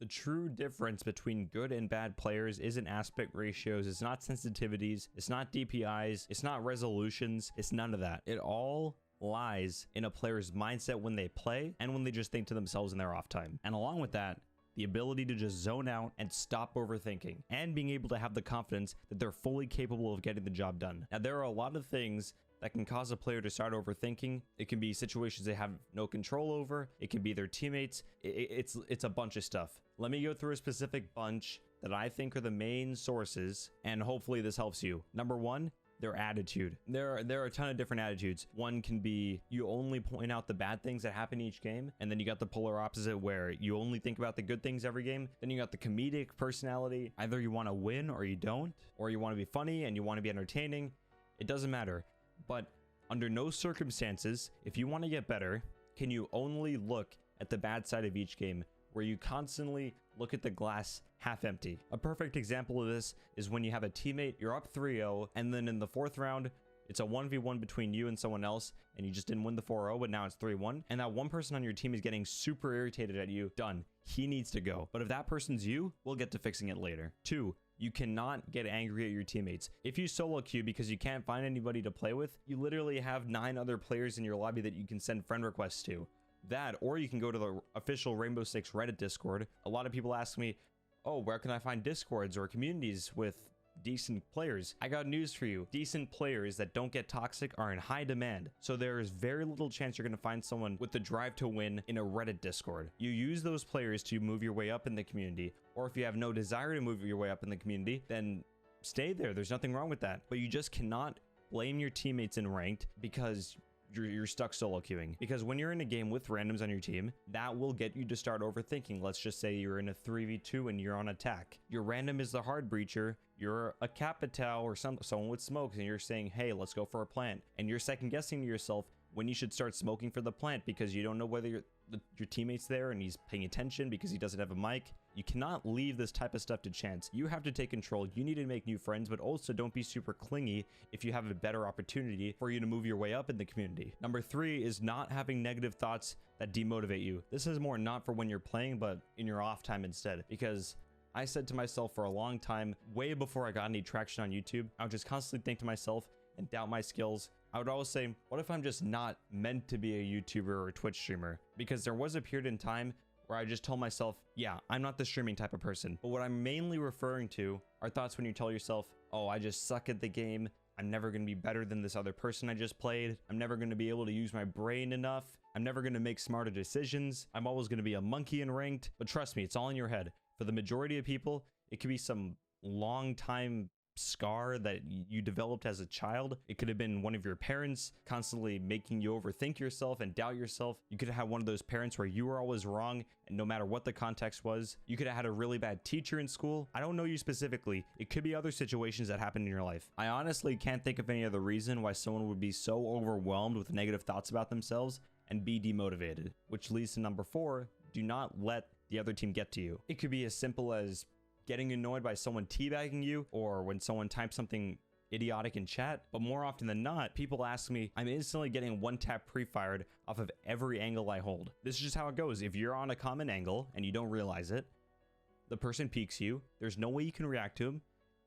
The true difference between good and bad players isn't aspect ratios, it's not sensitivities, it's not DPIs, it's not resolutions, it's none of that. It all lies in a player's mindset when they play and when they just think to themselves in their off time. And along with that, the ability to just zone out and stop overthinking, and being able to have the confidence that they're fully capable of getting the job done. Now, there are a lot of things that can cause a player to start overthinking. It can be situations they have no control over. It can be their teammates. It's a bunch of stuff. Let me go through a specific bunch that I think are the main sources, and hopefully this helps you. Number one, their attitude. There are a ton of different attitudes. One can be you only point out the bad things that happen each game, and then you got the polar opposite where you only think about the good things every game. Then you got the comedic personality. Either you want to win or you don't, or you want to be funny and you want to be entertaining. It doesn't matter. But under no circumstances, if you want to get better, can you only look at the bad side of each game, where you constantly look at the glass half empty. A perfect example of this is when you have a teammate, you're up 3-0, and then in the 4th round, it's a 1v1 between you and someone else, and you just didn't win the 4-0, but now it's 3-1, and that one person on your team is getting super irritated at you. Done. He needs to go. But if that person's you, we'll get to fixing it later. 2, you cannot get angry at your teammates. If you solo queue because you can't find anybody to play with, you literally have 9 other players in your lobby that you can send friend requests to. That, or you can go to the official Rainbow Six Reddit Discord. A lot of people ask me, oh, where can I find discords or communities with decent players? I got news for you. Decent players that don't get toxic are in high demand. So there is very little chance you're going to find someone with the drive to win in a Reddit Discord. You use those players to move your way up in the community, or if you have no desire to move your way up in the community, then stay there. There's nothing wrong with that. But you just cannot blame your teammates in ranked because you're stuck solo queuing. Because when you're in a game with randoms on your team, that will get you to start overthinking. Let's just say you're in a 3v2 and you're on attack. Your random is the hard breacher, you're a Capitao or someone with smokes, and you're saying, hey, let's go for a plant. And you're second guessing to yourself when you should start smoking for the plant because you don't know whether your teammate's there and he's paying attention because he doesn't have a mic. You cannot leave this type of stuff to chance. You have to take control. You need to make new friends, but also don't be super clingy if you have a better opportunity for you to move your way up in the community. Number 3 is not having negative thoughts that demotivate you. This is more not for when you're playing, but in your off time instead. Because I said to myself for a long time, way before I got any traction on YouTube, I would just constantly think to myself and doubt my skills. I would always say, what if I'm just not meant to be a YouTuber or a Twitch streamer? Because there was a period in time where I just told myself, yeah, I'm not the streaming type of person. But what I'm mainly referring to are thoughts when you tell yourself, oh, I just suck at the game. I'm never going to be better than this other person I just played. I'm never going to be able to use my brain enough. I'm never going to make smarter decisions. I'm always going to be a monkey in ranked. But trust me, it's all in your head. For the majority of people, it could be some long time scar that you developed as a child. It could have been one of your parents constantly making you overthink yourself and doubt yourself. You could have had one of those parents where you were always wrong, and no matter what the context was. You could have had a really bad teacher in school. I don't know you specifically. It could be other situations that happened in your life. I honestly can't think of any other reason why someone would be so overwhelmed with negative thoughts about themselves and be demotivated. Which leads to number 4, do not let the other team get to you. It could be as simple as getting annoyed by someone teabagging you, or when someone types something idiotic in chat. But more often than not, people ask me, I'm instantly getting one tap pre-fired off of every angle I hold. This is just how it goes. If you're on a common angle and you don't realize it, the person peeks you, there's no way you can react to him,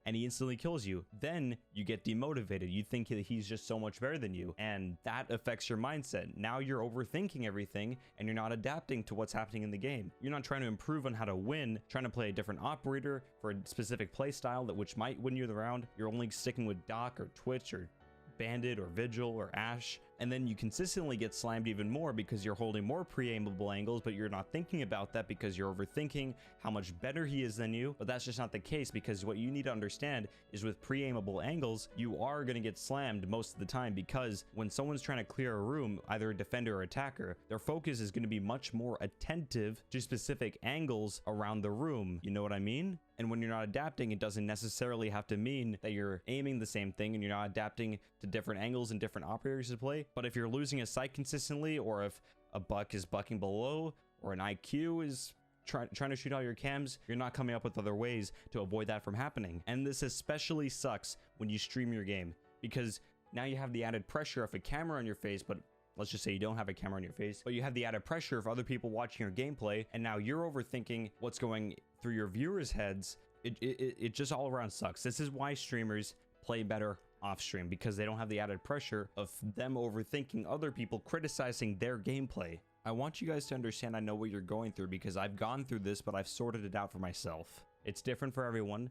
and he instantly kills you. Then you get demotivated. You think that he's just so much better than you, and that affects your mindset. Now you're overthinking everything and you're not adapting to what's happening in the game. You're not trying to improve on how to win, trying to play a different operator for a specific play style that which might win you the round. You're only sticking with Doc or Twitch or Bandit or Vigil or Ash, and then you consistently get slammed even more because you're holding more pre-aimable angles, but you're not thinking about that because you're overthinking how much better he is than you. But that's just not the case, because what you need to understand is with pre-aimable angles, you are going to get slammed most of the time, because when someone's trying to clear a room, either a defender or attacker, their focus is going to be much more attentive to specific angles around the room. You know what I mean? And when you're not adapting, it doesn't necessarily have to mean that you're aiming the same thing and you're not adapting to different angles and different operators to play. But if you're losing a sight consistently, or if a buck is bucking below, or an IQ is trying to shoot all your cams, you're not coming up with other ways to avoid that from happening. And this especially sucks when you stream your game, because now you have the added pressure of a camera on your face, but let's just say you don't have a camera on your face, but you have the added pressure of other people watching your gameplay, and now you're overthinking what's going through your viewers' heads. It just all around sucks. This is why streamers play better off stream, because they don't have the added pressure of them overthinking other people criticizing their gameplay. I want you guys to understand I know what you're going through, because I've gone through this, but I've sorted it out for myself. It's different for everyone,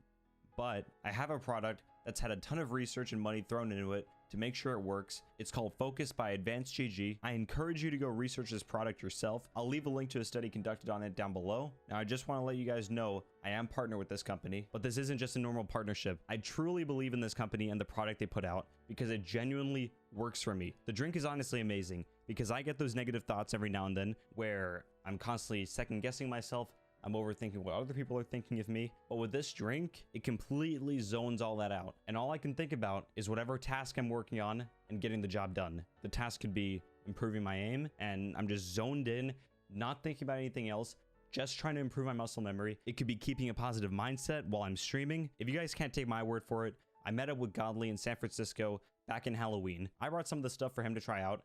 but I have a product that's had a ton of research and money thrown into it to make sure it works. It's called Focus by Advanced GG. I encourage you to go research this product yourself. I'll leave a link to a study conducted on it down below. Now, I just want to let you guys know I am partnered with this company, but this isn't just a normal partnership. I truly believe in this company and the product they put out because it genuinely works for me. The drink is honestly amazing because I get those negative thoughts every now and then where I'm constantly second guessing myself. I'm overthinking what other people are thinking of me. But with this drink, it completely zones all that out. And all I can think about is whatever task I'm working on and getting the job done. The task could be improving my aim, and I'm just zoned in, not thinking about anything else, just trying to improve my muscle memory. It could be keeping a positive mindset while I'm streaming. If you guys can't take my word for it, I met up with Godly in San Francisco back in Halloween. I brought some of the stuff for him to try out,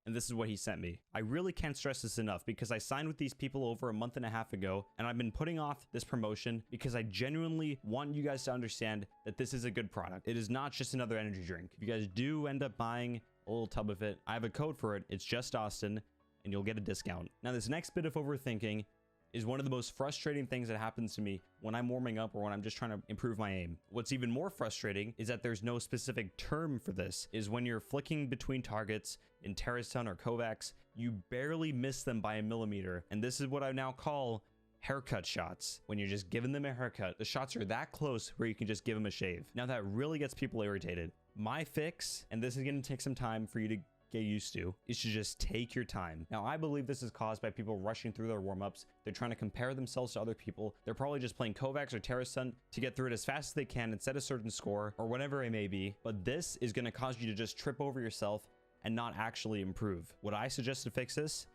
and this is what he sent me. I really can't stress this enough because I signed with these people over a month and a half ago, and I've been putting off this promotion because I genuinely want you guys to understand that this is a good product. It is not just another energy drink. If you guys do end up buying a little tub of it, I have a code for it. It's just Austin, and you'll get a discount. Now, this next bit of overthinking is one of the most frustrating things that happens to me when I'm warming up or when I'm just trying to improve my aim. What's even more frustrating is that there's no specific term for this, is when you're flicking between targets in Terrastun or Kovacs, you barely miss them by a millimeter. And this is what I now call haircut shots. When you're just giving them a haircut, the shots are that close where you can just give them a shave. Now that really gets people irritated. My fix, and this is gonna take some time for you to get used to, is to just take your time. Now, I believe this is caused by people rushing through their warm-ups. They're trying to compare themselves to other people. They're probably just playing Kovacs or Terrastun to get through it as fast as they can and set a certain score or whatever it may be. But this is going to cause you to just trip over yourself and not actually improve. What I suggest to fix this,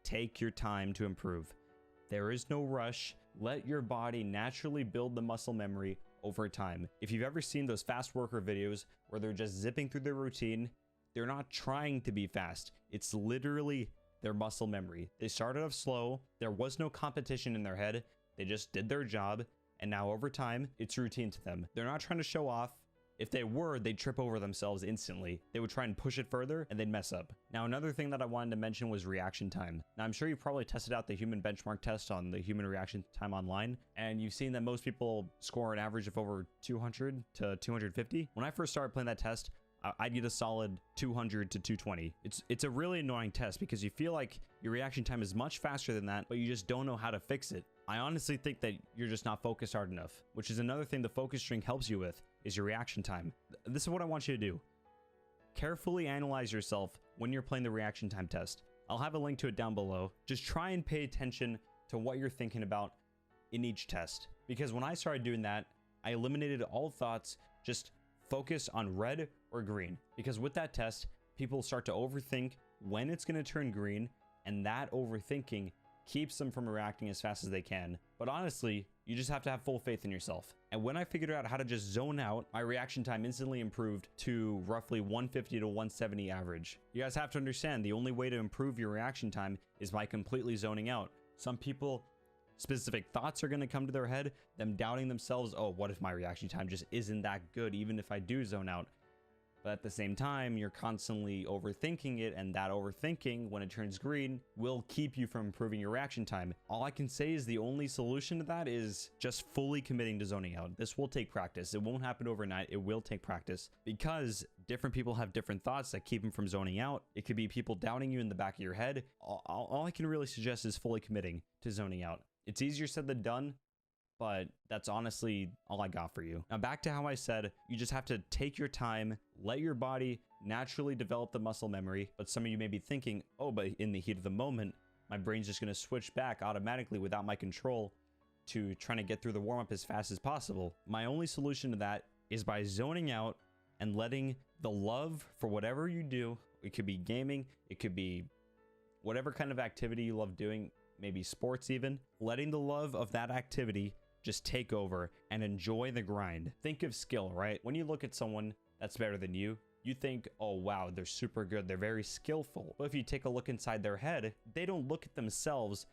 take your time to improve. There is no rush. Let your body naturally build the muscle memory over time. If you've ever seen those fast worker videos where they're just zipping through their routine, they're not trying to be fast. It's literally their muscle memory. They started off slow. There was no competition in their head. They just did their job. And now over time, it's routine to them. They're not trying to show off. If they were, they'd trip over themselves instantly. They would try and push it further and they'd mess up. Now, another thing that I wanted to mention was reaction time. Now, I'm sure you've probably tested out the human benchmark test on the human reaction time online, and you've seen that most people score an average of over 200 to 250. When I first started playing that test, I'd get a solid 200 to 220. It's a really annoying test because you feel like your reaction time is much faster than that, but you just don't know how to fix it. I honestly think that you're just not focused hard enough, which is another thing the focus string helps you with, is your reaction time. This is what I want you to do. Carefully analyze yourself when you're playing the reaction time test. I'll have a link to it down below. Just try and pay attention to what you're thinking about in each test. Because when I started doing that, I eliminated all thoughts, just focus on red or green, because with that test, people start to overthink when it's going to turn green, and that overthinking keeps them from reacting as fast as they can. But honestly, you just have to have full faith in yourself. And when I figured out how to just zone out, my reaction time instantly improved to roughly 150 to 170 average. You guys have to understand, the only way to improve your reaction time is by completely zoning out. Some people, specific thoughts are going to come to their head, them doubting themselves. Oh, what if my reaction time just isn't that good, even if I do zone out? But at the same time, you're constantly overthinking it, and that overthinking, when it turns green, will keep you from improving your reaction time. All I can say is the only solution to that is just fully committing to zoning out. This will take practice. It won't happen overnight. It will take practice because different people have different thoughts that keep them from zoning out. It could be people doubting you in the back of your head. All I can really suggest is fully committing to zoning out. It's easier said than done, but that's honestly all I got for you. Now, back to how I said, you just have to take your time, let your body naturally develop the muscle memory. But some of you may be thinking, oh, but in the heat of the moment, my brain's just going to switch back automatically without my control to trying to get through the warm-up as fast as possible. My only solution to that is by zoning out and letting the love for whatever you do, it could be gaming, it could be whatever kind of activity you love doing, maybe sports even, letting the love of that activity just take over and enjoy the grind. Think of skill, right? When you look at someone that's better than you you think, oh wow, they're super good, they're very skillful. But if you take a look inside their head, they don't look at themselves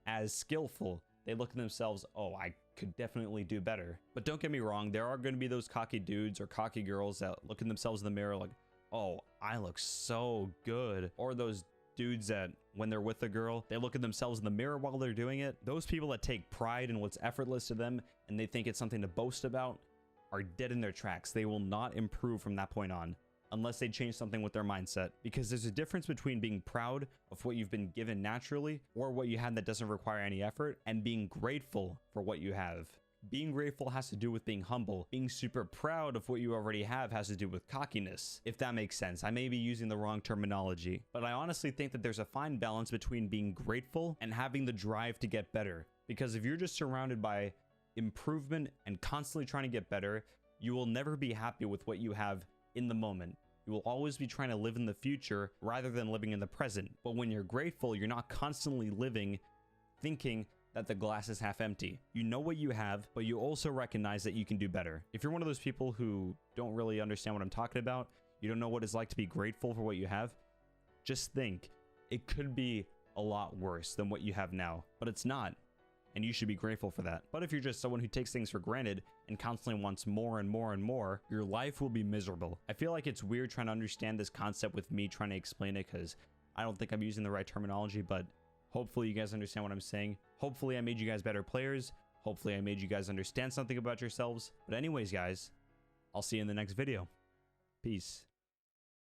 as skillful. They look at themselves, oh, I could definitely do better. But don't get me wrong, there are going to be those cocky dudes or cocky girls that look at themselves in the mirror like, oh, I look so good. Or those dudes that when they're with a girl, they look at themselves in the mirror while they're doing it. Those people that take pride in what's effortless to them and they think it's something to boast about are dead in their tracks. They will not improve from that point on unless they change something with their mindset, because there's a difference between being proud of what you've been given naturally or what you have that doesn't require any effort, and being grateful for what you have. Being grateful has to do with being humble. Being super proud of what you already have has to do with cockiness, if that makes sense. I may be using the wrong terminology, but I honestly think that there's a fine balance between being grateful and having the drive to get better. Because if you're just surrounded by improvement and constantly trying to get better, you will never be happy with what you have in the moment. You will always be trying to live in the future rather than living in the present. But when you're grateful, you're not constantly living thinking that the glass is half empty. You know what you have, but you also recognize that you can do better. If you're one of those people who don't really understand what I'm talking about, you don't know what it's like to be grateful for what you have, just think it could be a lot worse than what you have now, but it's not. And you should be grateful for that. But if you're just someone who takes things for granted and constantly wants more and more and more, your life will be miserable. I feel like it's weird trying to understand this concept with me trying to explain it, because I don't think I'm using the right terminology, but hopefully you guys understand what I'm saying. Hopefully I made you guys better players. Hopefully I made you guys understand something about yourselves. But anyways, guys, I'll see you in the next video. Peace.